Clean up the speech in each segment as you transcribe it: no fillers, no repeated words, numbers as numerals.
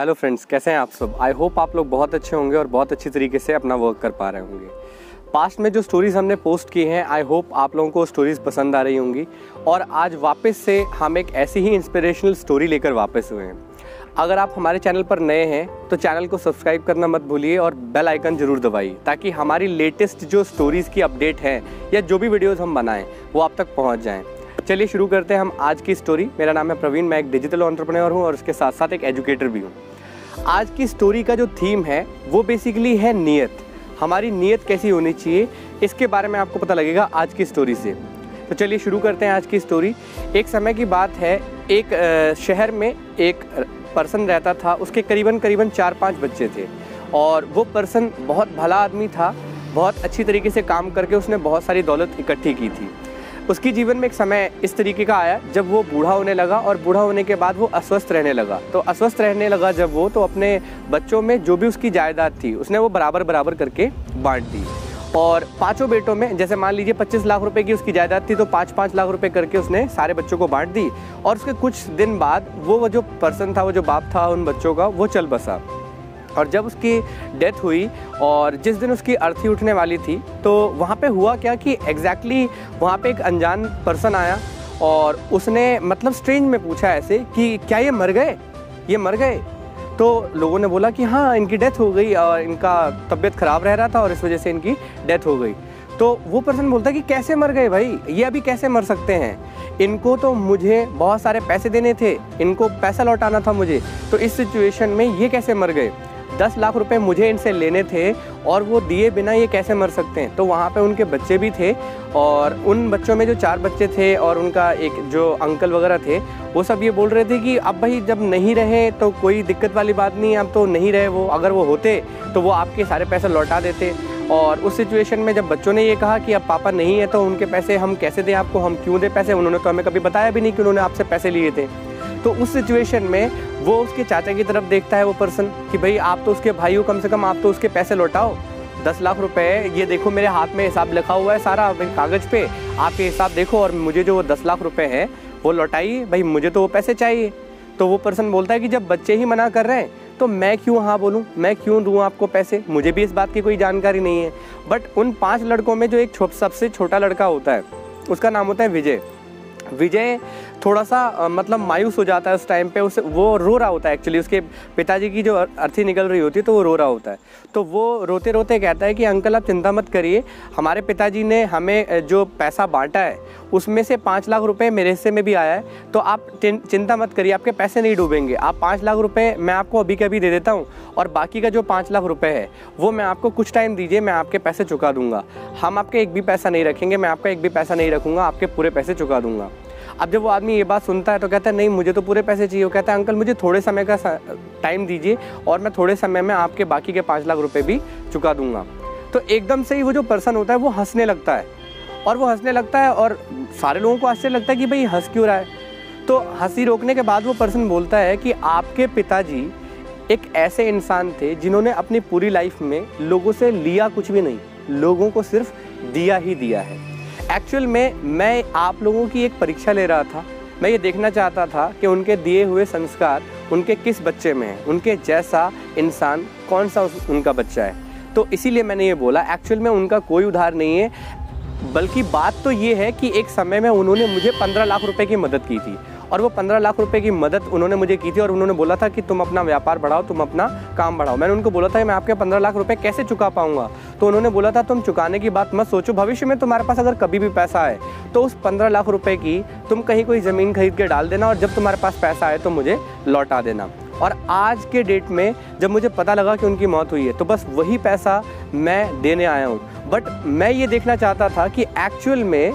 Hello friends, कैसे हैं आप सब। आई होप आप लोग बहुत अच्छे होंगे और बहुत अच्छी तरीके से अपना वर्क कर पा रहे होंगे। पास्ट में जो स्टोरीज़ हमने पोस्ट की हैं, आई होप आप लोगों को स्टोरीज़ पसंद आ रही होंगी और आज वापस से हम एक ऐसी ही इंस्पिरेशनल स्टोरी लेकर वापस हुए हैं। अगर आप हमारे चैनल पर नए हैं तो चैनल को सब्सक्राइब करना मत भूलिए और बेल आइकन ज़रूर दबाइए ताकि हमारी लेटेस्ट जो स्टोरीज़ की अपडेट है या जो भी वीडियोज़ हम बनाएं वो आप तक पहुँच जाएँ। चलिए शुरू करते हैं हम आज की स्टोरी। मेरा नाम है प्रवीण, मैं एक डिजिटल एंटरप्रेन्योर हूँ और उसके साथ साथ एक एजुकेटर भी हूँ। आज की स्टोरी का जो थीम है वो बेसिकली है नीयत। हमारी नीयत कैसी होनी चाहिए इसके बारे में आपको पता लगेगा आज की स्टोरी से। तो चलिए शुरू करते हैं आज की स्टोरी। एक समय की बात है, एक शहर में एक पर्सन रहता था। उसके करीबन 4-5 बच्चे थे और वो पर्सन बहुत भला आदमी था। बहुत अच्छी तरीके से काम करके उसने बहुत सारी दौलत इकट्ठी की थी। उसकी जीवन में एक समय इस तरीके का आया जब वो बूढ़ा होने लगा और बूढ़ा होने के बाद वो अस्वस्थ रहने लगा। तो अस्वस्थ रहने लगा जब वो, तो अपने बच्चों में जो भी उसकी जायदाद थी उसने वो बराबर करके बांट दी और 5 बेटों में, जैसे मान लीजिए 25 लाख रुपए की उसकी जायदाद थी तो 5-5 लाख रुपए करके उसने सारे बच्चों को बांट दी। और उसके कुछ दिन बाद वो जो पर्सन था, वो जो बाप था उन बच्चों का, वो चल बसा। और जब उसकी डेथ हुई और जिस दिन उसकी अर्थी उठने वाली थी तो वहाँ पे हुआ क्या कि एग्जैक्टली वहाँ पे एक अनजान पर्सन आया और उसने मतलब स्ट्रेंज में पूछा ऐसे कि क्या ये मर गए। तो लोगों ने बोला कि हाँ, इनकी डेथ हो गई और इनका तबीयत ख़राब रह रहा था और इस वजह से इनकी डेथ हो गई। तो वो पर्सन बोलता कि कैसे मर गए भाई, ये अभी कैसे मर सकते हैं, इनको तो मुझे बहुत सारे पैसे देने थे, इनको पैसा लौटाना था मुझे, तो इस सिचुएशन में ये कैसे मर गए। 10 लाख रुपए मुझे इनसे लेने थे और वो दिए बिना ये कैसे मर सकते हैं। तो वहाँ पे उनके बच्चे भी थे और उन बच्चों में जो 4 बच्चे थे और उनका एक जो अंकल वगैरह थे, वो सब ये बोल रहे थे कि अब भाई जब नहीं रहे तो कोई दिक्कत वाली बात नहीं है, अब तो नहीं रहे वो, अगर वो होते तो वो आपके सारे पैसे लौटा देते। और उस सिचुएशन में जब बच्चों ने ये कहा कि अब पापा नहीं है तो उनके पैसे हम कैसे दें आपको, हम क्यों दें पैसे, उन्होंने तो हमें कभी बताया भी नहीं कि उन्होंने आपसे पैसे लिए थे। तो उस सिचुएशन में वो उसके चाचा की तरफ देखता है वो पर्सन कि भाई आप तो उसके भाई हो, कम से कम आप तो उसके पैसे लौटाओ। 10 लाख रुपए, ये देखो मेरे हाथ में हिसाब लिखा हुआ है सारा कागज़ पे, आप ये हिसाब देखो और मुझे जो 10 लाख रुपए हैं वो लौटाइए भाई, मुझे तो वो पैसे चाहिए। तो वो पर्सन बोलता है कि जब बच्चे ही मना कर रहे हैं तो मैं क्यों हाँ बोलूँ, मैं क्यों दूँ आपको पैसे, मुझे भी इस बात की कोई जानकारी नहीं है। बट उन 5 लड़कों में जो एक सबसे छोटा लड़का होता है उसका नाम होता है विजय थोड़ा सा मतलब मायूस हो जाता है उस टाइम पे। उसे वो रो रहा होता है, एक्चुअली उसके पिताजी की जो अर्थी निकल रही होती है तो वो रो रहा होता है। तो वो रोते रोते कहता है कि अंकल आप चिंता मत करिए, हमारे पिताजी ने हमें जो पैसा बांटा है उसमें से 5 लाख रुपए मेरे हिस्से में भी आया है, तो आप चिंता मत करिए, आपके पैसे नहीं डूबेंगे। आप 5 लाख रुपए मैं आपको अभी के अभी दे देता हूँ और बाकी का जो 5 लाख रुपए है वो मैं आपको कुछ टाइम दीजिए, मैं आपके पैसे चुका दूँगा। हम आपके एक भी पैसा नहीं रखेंगे, मैं आपका एक भी पैसा नहीं रखूँगा, आपके पूरे पैसे चुका दूँगा। अब जब वो आदमी ये बात सुनता है तो कहता है नहीं, मुझे तो पूरे पैसे चाहिए। वो कहता है अंकल मुझे थोड़े समय का टाइम दीजिए और मैं थोड़े समय में आपके बाकी के 5 लाख रुपए भी चुका दूंगा। तो एकदम से ही वो जो पर्सन होता है वो हंसने लगता है और सारे लोगों को आश्चर्य लगता है कि भाई हंस क्यों रहा है। तो हंसी रोकने के बाद वो पर्सन बोलता है कि आपके पिताजी एक ऐसे इंसान थे जिन्होंने अपनी पूरी लाइफ में लोगों से लिया कुछ भी नहीं, लोगों को सिर्फ दिया ही दिया है। एक्चुअल में मैं आप लोगों की एक परीक्षा ले रहा था, मैं ये देखना चाहता था कि उनके दिए हुए संस्कार उनके किस बच्चे में है, उनके जैसा इंसान कौन सा उनका बच्चा है। तो इसीलिए मैंने ये बोला, एक्चुअल में उनका कोई उधार नहीं है, बल्कि बात तो ये है कि एक समय में उन्होंने मुझे 15 लाख रुपए की मदद की थी और वो 15 लाख रुपए की मदद उन्होंने मुझे की थी और उन्होंने बोला था कि तुम अपना व्यापार बढ़ाओ, तुम अपना काम बढ़ाओ। मैंने उनको बोला था कि मैं आपके 15 लाख रुपए कैसे चुका पाऊंगा। तो उन्होंने बोला था तुम चुकाने की बात मत सोचो, भविष्य में तुम्हारे पास अगर कभी भी पैसा आए तो उस 15 लाख रुपए की तुम कहीं कोई ज़मीन खरीद के डाल देना और जब तुम्हारे पास पैसा आए तो मुझे लौटा देना। और आज के डेट में जब मुझे पता लगा कि उनकी मौत हुई है तो बस वही पैसा मैं देने आया हूँ। बट मैं ये देखना चाहता था कि एक्चुअल में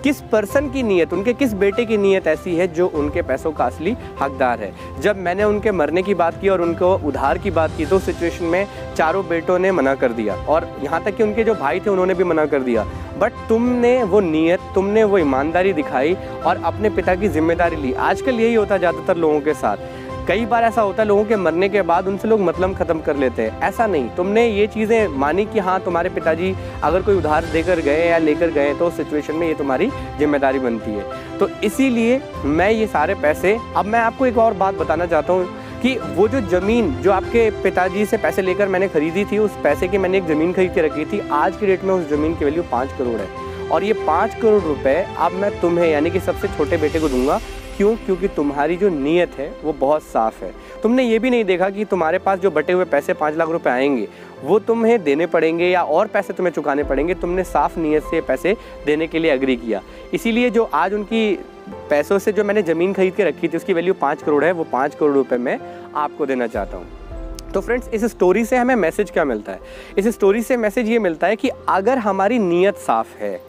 किस पर्सन की नीयत, उनके किस बेटे की नीयत ऐसी है जो उनके पैसों का असली हकदार है। जब मैंने उनके मरने की बात की और उनको उधार की बात की तो उस सिचुएशन में चारों बेटों ने मना कर दिया और यहाँ तक कि उनके जो भाई थे उन्होंने भी मना कर दिया। बट तुमने वो नीयत, तुमने वो ईमानदारी दिखाई और अपने पिता की जिम्मेदारी ली। आजकल यही होता है ज़्यादातर लोगों के साथ। कई बार ऐसा होता है लोगों के मरने के बाद उनसे लोग मतलब ख़त्म कर लेते हैं, ऐसा नहीं। तुमने ये चीज़ें मानी कि हाँ तुम्हारे पिताजी अगर कोई उधार देकर गए या लेकर गए तो उस सिचुएशन में ये तुम्हारी जिम्मेदारी बनती है। तो इसीलिए मैं ये सारे पैसे, अब मैं आपको एक और बात बताना चाहता हूँ कि वो जो ज़मीन जो आपके पिताजी से पैसे लेकर मैंने खरीदी थी, उस पैसे की मैंने एक ज़मीन खरीद के रखी थी, आज की डेट में उस ज़मीन की वैल्यू 5 करोड़ है। और ये 5 करोड़ रुपए अब मैं तुम्हें यानी कि सबसे छोटे बेटे को दूंगा। क्यों? क्योंकि तुम्हारी जो नीयत है वो बहुत साफ़ है। तुमने ये भी नहीं देखा कि तुम्हारे पास जो बटे हुए पैसे 5 लाख रुपए आएंगे वो तुम्हें देने पड़ेंगे या और पैसे तुम्हें चुकाने पड़ेंगे। तुमने साफ नीयत से पैसे देने के लिए एग्री किया। इसीलिए जो आज उनकी पैसों से जो मैंने ज़मीन खरीद के रखी थी उसकी वैल्यू 5 करोड़ है, वो 5 करोड़ रुपए मैं आपको देना चाहता हूँ। तो फ्रेंड्स, इस स्टोरी से हमें मैसेज क्या मिलता है? इस स्टोरी से मैसेज ये मिलता है कि अगर हमारी नीयत साफ़ है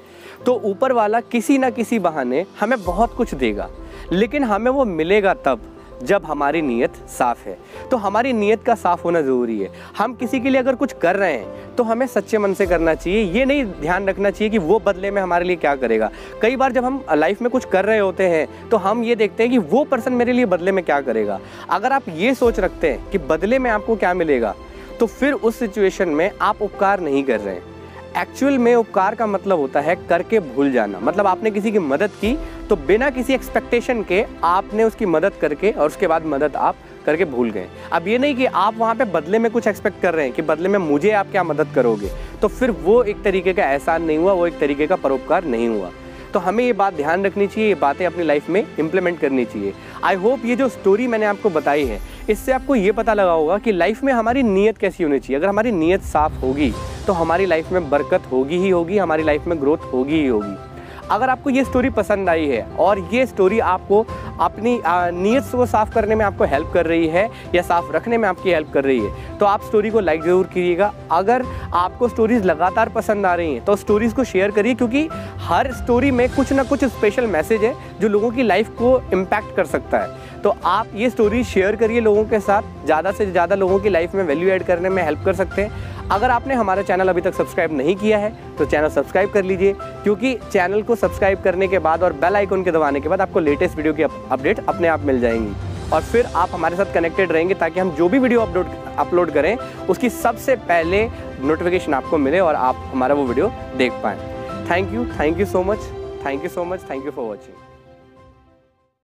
तो ऊपर वाला किसी ना किसी बहाने हमें बहुत कुछ देगा, लेकिन हमें वो मिलेगा तब जब हमारी नीयत साफ़ है। तो हमारी नीयत का साफ़ होना ज़रूरी है। हम किसी के लिए अगर कुछ कर रहे हैं तो हमें सच्चे मन से करना चाहिए। ये नहीं ध्यान रखना चाहिए कि वो बदले में हमारे लिए क्या करेगा। कई बार जब हम लाइफ में कुछ कर रहे होते हैं तो हम ये देखते हैं कि वो पर्सन मेरे लिए बदले में क्या करेगा। अगर आप ये सोच रखते हैं कि बदले में आपको क्या मिलेगा, तो फिर उस सिचुएशन में आप उपकार नहीं कर रहे हैं। एक्चुअल में उपकार का मतलब होता है करके भूल जाना। मतलब आपने किसी की मदद की तो बिना किसी एक्सपेक्टेशन के आपने उसकी मदद करके और उसके बाद मदद आप करके भूल गए। अब ये नहीं कि आप वहाँ पे बदले में कुछ एक्सपेक्ट कर रहे हैं कि बदले में मुझे आप क्या मदद करोगे, तो फिर वो एक तरीके का एहसान नहीं हुआ, वो एक तरीके का परोपकार नहीं हुआ। तो हमें ये बात ध्यान रखनी चाहिए, ये बातें अपनी लाइफ में इम्प्लीमेंट करनी चाहिए। आई होप ये जो स्टोरी मैंने आपको बताई है इससे आपको ये पता लगा होगा कि लाइफ में हमारी नीयत कैसी होनी चाहिए। अगर हमारी नीयत साफ़ होगी तो हमारी लाइफ में बरकत होगी ही होगी, हमारी लाइफ में ग्रोथ होगी ही होगी। अगर आपको ये स्टोरी पसंद आई है और ये स्टोरी आपको अपनी नीयत को साफ़ करने में आपको हेल्प कर रही है या साफ़ रखने में आपकी हेल्प कर रही है, तो आप स्टोरी को लाइक ज़रूर कीजिएगा। अगर आपको स्टोरीज़ लगातार पसंद आ रही हैं तो स्टोरीज़ को शेयर करिए, क्योंकि हर स्टोरी में कुछ ना कुछ स्पेशल मैसेज है जो लोगों की लाइफ को इम्पैक्ट कर सकता है। तो आप ये स्टोरी शेयर करिए लोगों के साथ, ज़्यादा से ज़्यादा लोगों की लाइफ में वैल्यू ऐड करने में हेल्प कर सकते हैं। अगर आपने हमारा चैनल अभी तक सब्सक्राइब नहीं किया है तो चैनल सब्सक्राइब कर लीजिए, क्योंकि चैनल को सब्सक्राइब करने के बाद और बेल आइकन के दबाने के बाद आपको लेटेस्ट वीडियो की अपडेट अपने आप मिल जाएंगी और फिर आप हमारे साथ कनेक्टेड रहेंगे ताकि हम जो भी वीडियो अपलोड करें उसकी सबसे पहले नोटिफिकेशन आपको मिले और आप हमारा वो वीडियो देख पाएँ। Thank you so much, thank you for watching.